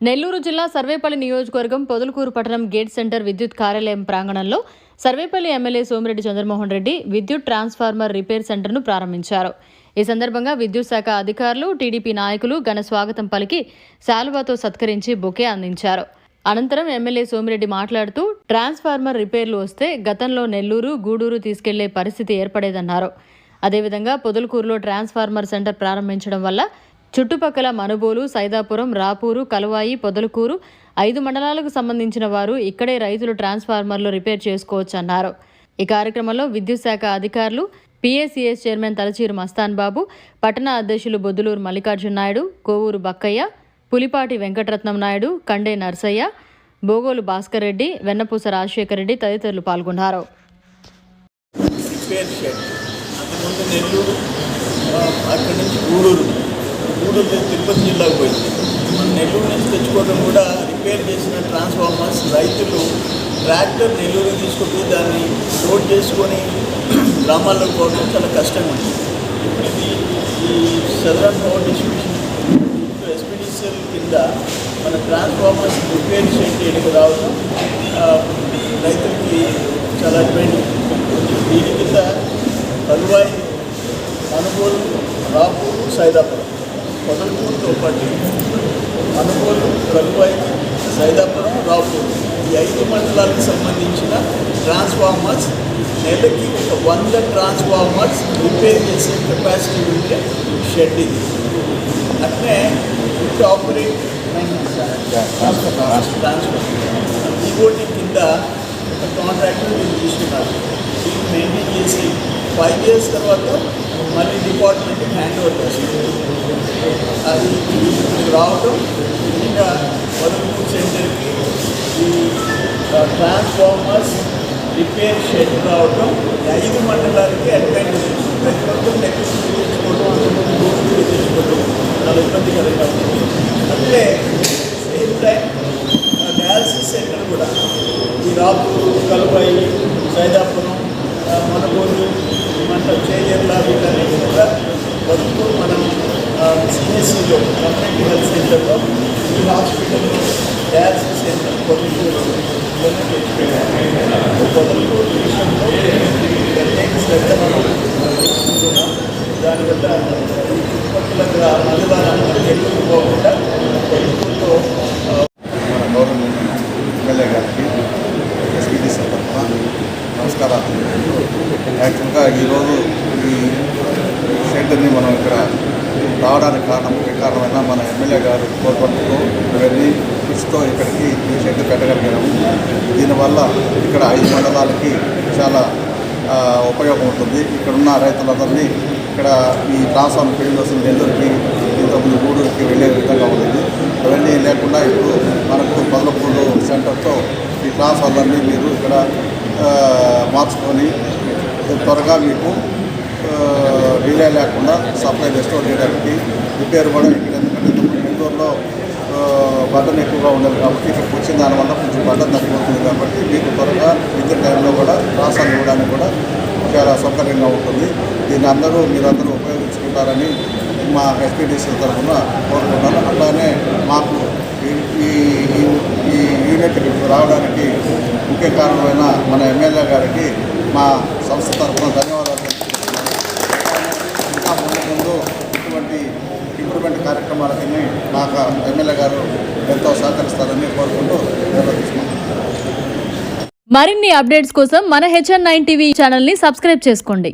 నెల్లూరు జిల్లా సర్వేపల్లి నియోజకవర్గం పొదలకూరు పట్టణం గేట్ సెంటర్ విద్యుత్ కార్యాలయం ప్రాంగణంలో సర్వేపల్లి ఎమ్మెల్యే సోమిరెడ్డి చంద్రమోహన్ రెడ్డి విద్యుత్ ట్రాన్స్ఫార్మర్ రిపేర్ సెంటర్ను ప్రారంభించారు. ఈ సందర్భంగా విద్యుత్ శాఖ అధికారులు, టీడీపీ నాయకులు ఘన స్వాగతం పలికి శాలువాతో సత్కరించి బొకే అందించారు. అనంతరం ఎమ్మెల్యే సోమిరెడ్డి మాట్లాడుతూ ట్రాన్స్ఫార్మర్ రిపేర్లు వస్తే గతంలో నెల్లూరు, గూడూరు తీసుకెళ్లే పరిస్థితి ఏర్పడేదన్నారు. అదేవిధంగా పొదలకూరులో ట్రాన్స్ఫార్మర్ సెంటర్ ప్రారంభించడం వల్ల చుట్టుపక్కల మనుబోలు, సైదాపురం, రాపూరు, కలువాయి, పొదలకూరు 5 మండలాలకు సంబంధించిన వారు ఇక్కడే రైతులు ట్రాన్స్ఫార్మర్లు రిపేర్ చేసుకోవచ్చన్నారు. ఈ కార్యక్రమంలో విద్యుత్ శాఖ అధికారులు, PACS చైర్మన్ తలచీరు మస్తాన్ బాబు, పట్టణ అధ్యక్షులు బొద్దులూరు మల్లికార్జున నాయుడు, కోవూరు బక్కయ్య, పులిపాటి వెంకటరత్నం నాయుడు, కండే నర్సయ్య, బోగోలు భాస్కర్ రెడ్డి, వెన్నపూస రాజశేఖర్ రెడ్డి తదితరులు పాల్గొన్నారు. గూడూరు తిరుపతి జిల్లాకు పోయింది. మన నెల్లూరు నుంచి తెచ్చుకోవడం కూడా రిపేర్ చేసిన ట్రాన్స్ఫార్మర్స్ రైతులు ట్రాక్టర్ నెల్లూరు తీసుకుపోయి దాన్ని లోడ్ చేసుకొని గ్రామాల్లోకి పోవడం చాలా కష్టంగా ఉంది. ఇప్పుడు ఇది ఈ సదరన్ పవర్ డిస్ట్రిబ్యూషన్ SPDCL కింద మన ట్రాన్స్ఫార్మర్స్ రిపేర్ చేయడానికి రావడం రైతులకి చాలా అడ్వాంటేజ్. దీని కింద కలువాయి, మనుబోలు, రాపూరు, సైదాపురం, పొదలకూరుతో పాటు మనుబోలు, కలువాయి, సైదాపురం, రాపూరు ఈ 5 మండలాలకు సంబంధించిన ట్రాన్స్ఫార్మర్స్ నెలకి 100 ట్రాన్స్ఫార్మర్స్ రిపేర్ చేసే కెపాసిటీ ఉంటే షెడ్ ఇది. అట్లే విత్ ఆపరేట్ ట్రాన్స్ఫర్ ఈఓటీ కింద ఒక కాంట్రాక్టర్ వీళ్ళు తీసుకున్నారు. దీన్ని మెయింటైన్ చేసి 5 years తర్వాత మళ్ళీ డిపార్ట్మెంట్కి హ్యాండ్ ఓవర్ చేస్తుంది. అది రావడం ఇంకా పొదలకూరు సెంటర్కి ఈ ట్రాన్స్ఫార్మర్స్ రిపేర్ షెడ్ రావడం 5 మండలాలకి అడ్వాంటేజ్. ప్రతి ఒక్కరు నెక్స్ట్ తెచ్చుకోవడం చాలా ఇబ్బందికరంగా ఉంటుంది. అట్లే సేమ్ టైం డయాలసిస్ సెంటర్ కూడా ఈ రాపూరు, కలువాయి, సైదాపురం, మనుబోలు, చేజర్ల వీటన్నిటి కూడా పొదలకూరు మనం CSCలో కమ్యూనిటీ హెల్త్ సెంటర్లో ఈ హాస్పిటల్లో డయాలసిస్ సెంటర్ పొదలకూరు పొదలకూరు విషయంలో ప్రత్యేక శ్రద్ధ మనం తీసుకుంటున్నాం. దానివల్ల ఈ చుట్టుపక్కల మండలాలను నెల్లూరు పోకుండా పొదలకూరులో ఎమ్మెల్యే గారికి SPDC తరఫున నమస్కారాలు. యాక్చువల్గా ఈరోజు ఈ సెంటర్ని మనం ఇక్కడ రావడానికి కారణమైన మన ఎమ్మెల్యే గారు కోరుకుంటూ వెళ్ళి కృషితో ఇక్కడికి ఈ సెంటర్ పెట్టగలిగాము. దీనివల్ల ఇక్కడ 5 మండలాలకి చాలా ఉపయోగం ఉంటుంది. ఇక్కడున్న రైతులందరినీ ఇక్కడ ఈ ట్రాన్స్ఫార్మర్ ఫీల్డ్ వస్తుంది నెల్లూరుకి, ఇంతకుముందు గూడూరుకి వెళ్ళే విధంగా ఉంటుంది. అవన్నీ లేకుండా ఇప్పుడు మనకు పొదలకూరు సెంటర్తో ఈ ట్రాన్స్ఫార్మర్ని మీరు ఇక్కడ మార్చుకొని త్వరగా మీకు డిలే లేకుండా సప్లై రెస్టోర్ చేయడానికి రిపేర్ కూడా ఇక్కడ, ఎందుకంటే నెల్లూరులో బటన్ ఎక్కువగా ఉండదు కాబట్టి ఇక్కడికి వచ్చిన దానివల్ల కొంచెం బటన్ తగ్గిపోతుంది కాబట్టి మీకు త్వరగా విద్యుత్ టైంలో కూడా ట్రాన్స్ఫార్మర్ ఇవ్వడానికి కూడా చాలా సౌకర్యంగా ఉంటుంది. దీన్ని మీరందరూ ఉపయోగించుకుంటారని మా SPDC తరఫున కోరుకుంటున్నాను. అట్లానే మాకు ఈ యూనిట్ రావడానికి ముఖ్య కారణమైన మన ఎమ్మెల్యే గారికి మా సంస్థ తరఫున ధన్యవాదాలు తెలుపుతున్నాను. ఇంకా ముందు ఇటువంటి ఇంప్రూవ్మెంట్ కార్యక్రమాలకి నాకు ఎమ్మెల్యే గారు ఎంతో సహకరిస్తారని కోరుకుంటూ నిర్వహిస్తున్నాను. మరిన్ని అప్డేట్స్ కోసం మన HN9 TV ఛానల్ని సబ్స్క్రైబ్ చేసుకోండి.